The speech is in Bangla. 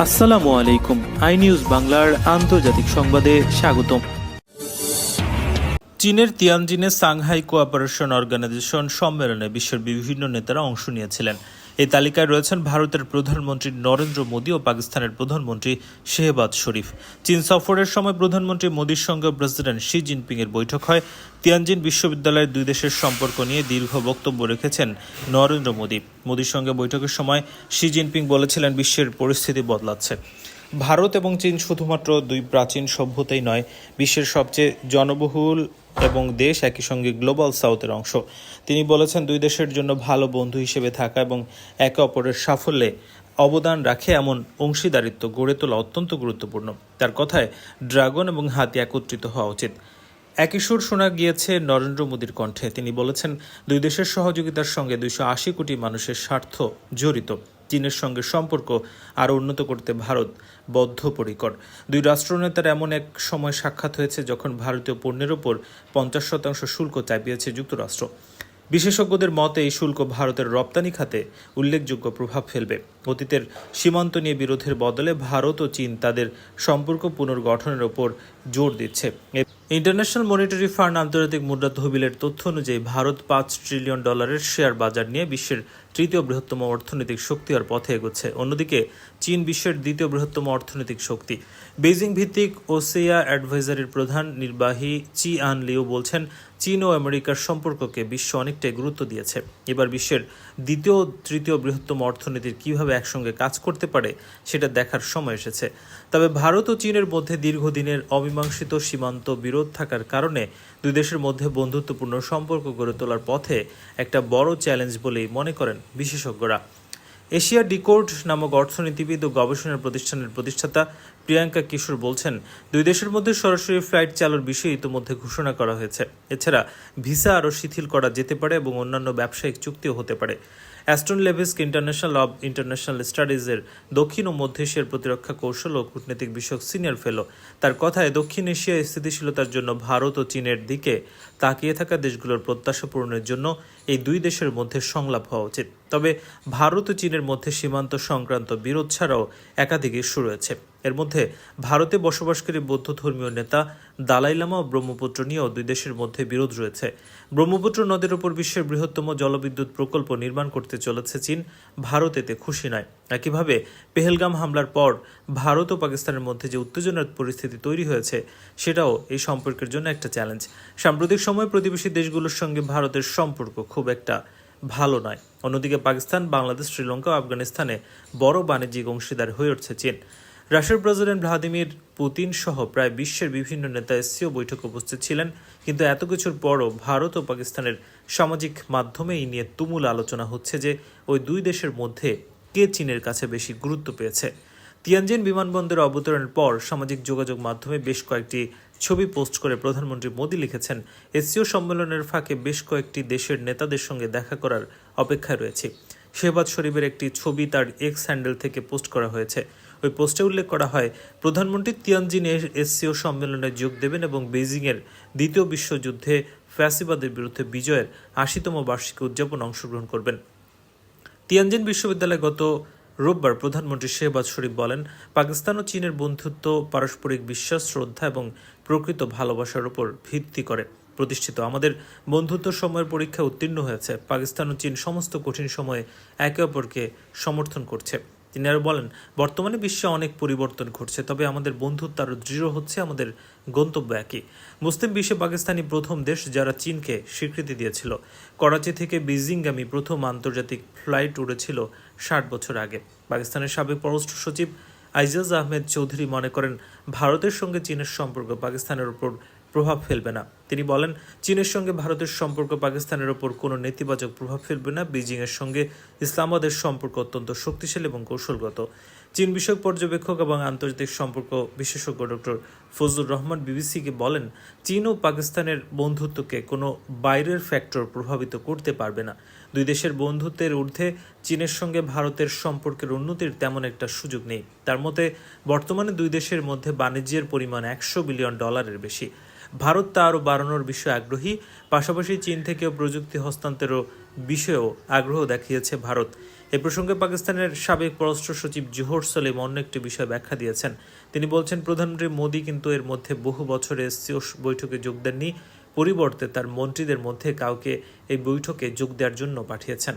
আসসালামু আলাইকুম। আই নিউজ বাংলার আন্তর্জাতিক সংবাদে স্বাগতম। চীনের তিয়ানজিনে সাংহাই কোঅপারেশন অর্গানাইজেশন সম্মেলনে বিশ্বের বিভিন্ন নেতারা অংশ নিয়েছিলেন। এই তালিকায় রয়েছেন ভারতের প্রধানমন্ত্রী নরেন্দ্র মোদী ও পাকিস্তানের প্রধানমন্ত্রী শেহবাজ শরীফ। চীন সফরের সময় প্রধানমন্ত্রী মোদীর সঙ্গে প্রেসিডেন্ট শি জিনপিং এর বৈঠক হয়। তিয়ানজিন বিশ্ববিদ্যালয়ের দুই দেশের সম্পর্ক নিয়ে দীর্ঘ বক্তব্য রেখেছেন নরেন্দ্র মোদী। মোদীর সঙ্গে বৈঠকের সময় শি জিনপিং বলেছিলেন, বিশ্বের পরিস্থিতি বদলাচ্ছে। ভারত এবং চীন শুধুমাত্র দুই প্রাচীন সভ্যতাই নয়, বিশ্বের সবচেয়ে জনবহুল এবং দেশ, একই সঙ্গে গ্লোবাল সাউথের অংশ। তিনি বলেছেন, দুই দেশের জন্য ভালো বন্ধু হিসেবে থাকা এবং একে অপরের সাফল্যে অবদান রাখে এমন অংশীদারিত্ব গড়ে তোলা অত্যন্ত গুরুত্বপূর্ণ। তার কথায় ড্রাগন এবং হাতি একত্রিত হওয়া উচিত। একই সুর শোনা গিয়েছে নরেন্দ্র মোদীর কণ্ঠে। তিনি বলেছেন, দুই দেশের সহযোগিতার সঙ্গে 280 কোটি মানুষের স্বার্থ জড়িত। চীনের সঙ্গে সম্পর্ক আরও উন্নত করতে ভারত বদ্ধপরিকর। দুই রাষ্ট্রনেতার এমন এক সময় সাক্ষাৎ হয়েছে যখন ভারতীয় পণ্যের ওপর 50% শুল্ক চাপিয়েছে যুক্তরাষ্ট্র। বিশেষজ্ঞদের মতে এই শুল্ক ভারতের রপ্তানি খাতে উল্লেখযোগ্য প্রভাব ফেলবে। অতীতের সীমান্ত নিয়ে বিরোধের বদলে ভারত ও চীন তাদের সম্পর্ক পুনর্গঠনের ওপর জোর দিচ্ছে। ইন্টারন্যাশনাল মনিটারি ফান্ড আন্তর্জাতিক মুদ্রা তহবিলের তথ্য অনুযায়ী ভারত $5 ট্রিলিয়ন শেয়ার বাজার নিয়ে বিশ্বের তৃতীয় বৃহত্তম অর্থনৈতিক শক্তি হওয়ার পথে এগোচ্ছে। অন্যদিকে চীন বিশ্বের দ্বিতীয় বৃহত্তম অর্থনৈতিক শক্তি। বেইজিং ভিত্তিক ওসেয়া অ্যাডভাইজারির প্রধান নির্বাহী চি আন লিউ বলছেন, চীন ও আমেরিকার সম্পর্ককে বিশ্ব অনেকটাই গুরুত্ব দিয়েছে। এবার বিশ্বের দ্বিতীয় তৃতীয় বৃহত্তম অর্থনীতির কিভাবে একসঙ্গে কাজ করতে পারে সেটা দেখার সময় এসেছে। তবে ভারত ও চীনের মধ্যে দীর্ঘদিনের অমীমাংসিত সীমান্ত বিরোধ থাকার কারণে দুই দেশের মধ্যে বন্ধুত্বপূর্ণ সম্পর্ক গড়ে তোলার পথে একটা বড় চ্যালেঞ্জ বলেই মনে করেন বিশেষজ্ঞরা। এশিয়া ডিকোড নামক অর্থনীতিবিদ ও গবেষণা প্রতিষ্ঠানের প্রতিষ্ঠাতা প্রিয়াঙ্কা কিশোর বলছেন, দুই দেশের মধ্যে সরাসরি ফ্লাইট চালুর বিষয়ে ইতিমধ্যে ঘোষণা করা হয়েছে। এছাড়া ভিসা আরও শিথিল করা যেতে পারে এবং অন্যান্য ব্যবসায়িক চুক্তিও হতে পারে। অ্যাস্টন লেভিস্ক ইন্টারন্যাশনাল অব ইন্টারন্যাশনাল স্টাডিজের দক্ষিণ ও মধ্য এশিয়ার প্রতিরক্ষা কৌশল ও কূটনৈতিক বিষয়ক সিনিয়র ফেলো। তার কথায়, দক্ষিণ এশিয়ায় স্থিতিশীলতার জন্য ভারত ও চীনের দিকে তাকিয়ে থাকা দেশগুলোর প্রত্যাশা পূরণের জন্য এই দুই দেশের মধ্যে সংলাপ হওয়া উচিত। তবে ভারত ও চীনের মধ্যে সীমান্ত সংক্রান্ত বিরোধ ছাড়াও একাধিক ইস্যু রয়েছে। এর মধ্যে ভারতে বসবাসকারী বৌদ্ধ ধর্মীয় নেতা দালাই লামা ও ব্রহ্মপুত্র নিয়েও দুই দেশের মধ্যে বিরোধ রয়েছে। ব্রহ্মপুত্র নদের উপর বিশ্বের বৃহত্তম জলবিদ্যুৎ প্রকল্প নির্মাণ করতে চলেছে চীন। ভারত এতে খুশি নয়। একইভাবে পেহেলগাম হামলার পর ভারত ও পাকিস্তানের মধ্যে যে উত্তেজনার পরিস্থিতি তৈরি হয়েছে সেটাও এই সম্পর্কের জন্য একটা চ্যালেঞ্জ। সাম্প্রতিক সময়ে প্রতিবেশী দেশগুলোর সঙ্গে ভারতের সম্পর্ক খুব একটা ভালো নয়। অন্যদিকে পাকিস্তান, বাংলাদেশ, শ্রীলঙ্কা ও আফগানিস্তানে বড় বাণিজ্যিক অংশীদার হয়ে উঠছে চীন। রাশিয়ার প্রেসিডেন্ট ভ্লাদিমির পুতিন সহ প্রায় বিশ্বের বিভিন্ন নেতা এসসিও বৈঠকে উপস্থিত ছিলেন। কিন্তু এত কিছুর পরও ভারত ও পাকিস্তানের সামাজিক মাধ্যমে এই নিয়ে তুমুল আলোচনা হচ্ছে যে ওই দুই দেশের মধ্যে কে চীনের কাছে বেশি গুরুত্ব পেয়েছে। তিয়ানজিন বিমানবন্দরে অবতরণের পর সামাজিক যোগাযোগ মাধ্যমে বেশ কয়েকটি ছবি পোস্ট করে প্রধানমন্ত্রী মোদী লিখেছেন, এসসিও সম্মেলনের ফাঁকে বেশ কয়েকটি দেশের নেতাদের সঙ্গে দেখা করার অপেক্ষায় রয়েছে। শেহবাজ শরীফের একটি ছবি তার এক্স হ্যান্ডেল থেকে পোস্ট করা হয়েছে। ওই পোস্টে উল্লেখ করা হয়, প্রধানমন্ত্রী তিয়ানজিনে এসসিও সম্মেলনে যোগ দেবেন এবং বেইজিংয়ের দ্বিতীয় বিশ্বযুদ্ধে ফ্যাসিবাদের বিরুদ্ধে বিজয়ের 80তম বার্ষিকী উদযাপনে অংশগ্রহণ করবেন। তিয়ানজিন বিশ্ববিদ্যালয়ে গত রোববার প্রধানমন্ত্রী শেহবাজ শরীফ বলেন, পাকিস্তান ও চীনের বন্ধুত্ব পারস্পরিক বিশ্বাস, শ্রদ্ধা এবং প্রকৃত ভালোবাসার উপর ভিত্তি করে প্রতিষ্ঠিত। আমাদের বন্ধুত্ব সময়ের পরীক্ষা উত্তীর্ণ হয়েছে। পাকিস্তান ও চীন সমস্ত কঠিন সময়ে একে অপরকে সমর্থন করছে। তিনি আরও বলেন, বর্তমানে বিশ্বে অনেক পরিবর্তন ঘটছে, তবে আমাদের বন্ধুত্ব আরও দৃঢ় হচ্ছে। আমাদের গন্তব্য একই। মুসলিম বিশ্বে পাকিস্তানি প্রথম দেশ যারা চীনকে স্বীকৃতি দিয়েছিল। করাচি থেকে বেইজিংগামী প্রথম আন্তর্জাতিক ফ্লাইট উড়েছিল 60 বছর আগে। পাকিস্তানের সাবেক পররাষ্ট্র সচিব আইজাজ আহমেদ চৌধুরী মনে করেন, ভারতের সঙ্গে চীনের সম্পর্ক পাকিস্তানের উপর প্রভাব ফেলবে না। তিনি বলেন, চীনের সঙ্গে ভারতের সম্পর্ক পাকিস্তানের ওপর কোনো নেতিবাচক প্রভাব ফেলবে না। বেইজিংয়ের সঙ্গে ইসলামাবাদের সম্পর্ক অত্যন্ত শক্তিশালী এবং কৌশলগত। চীন বিষয়ক পর্যবেক্ষক এবং আন্তর্জাতিক সম্পর্ক বিশেষজ্ঞ ডক্টর ফজলুর রহমান বিবিসিকে বলেন, চীন ও পাকিস্তানের বন্ধুত্বকে কোনো বাইরের ফ্যাক্টর প্রভাবিত করতে পারবে না। দুই দেশের বন্ধুত্বের ঊর্ধ্বে চীনের সঙ্গে ভারতের সম্পর্কের উন্নতির তেমন একটা সুযোগ নেই। তার মতে, বর্তমানে দুই দেশের মধ্যে বাণিজ্যের পরিমাণ $100 বিলিয়ন বেশি। ভারত তা আরও বাড়ানোর বিষয়ে আগ্রহী। পাশাপাশি চীন থেকেও প্রযুক্তি হস্তান্তরের বিষয়েও আগ্রহ দেখিয়েছে ভারত। এ প্রসঙ্গে পাকিস্তানের সাবেক পররাষ্ট্র সচিব জোহর সলিম অন্য একটি বিষয় ব্যাখ্যা দিয়েছেন। তিনি বলছেন, প্রধানমন্ত্রী মোদি কিন্তু এর মধ্যে বহু বছরে এসসিও বৈঠকে যোগ দেননি, পরিবর্তে তার মন্ত্রীদের মধ্যে কাউকে এই বৈঠকে যোগ দেওয়ার জন্য পাঠিয়েছেন।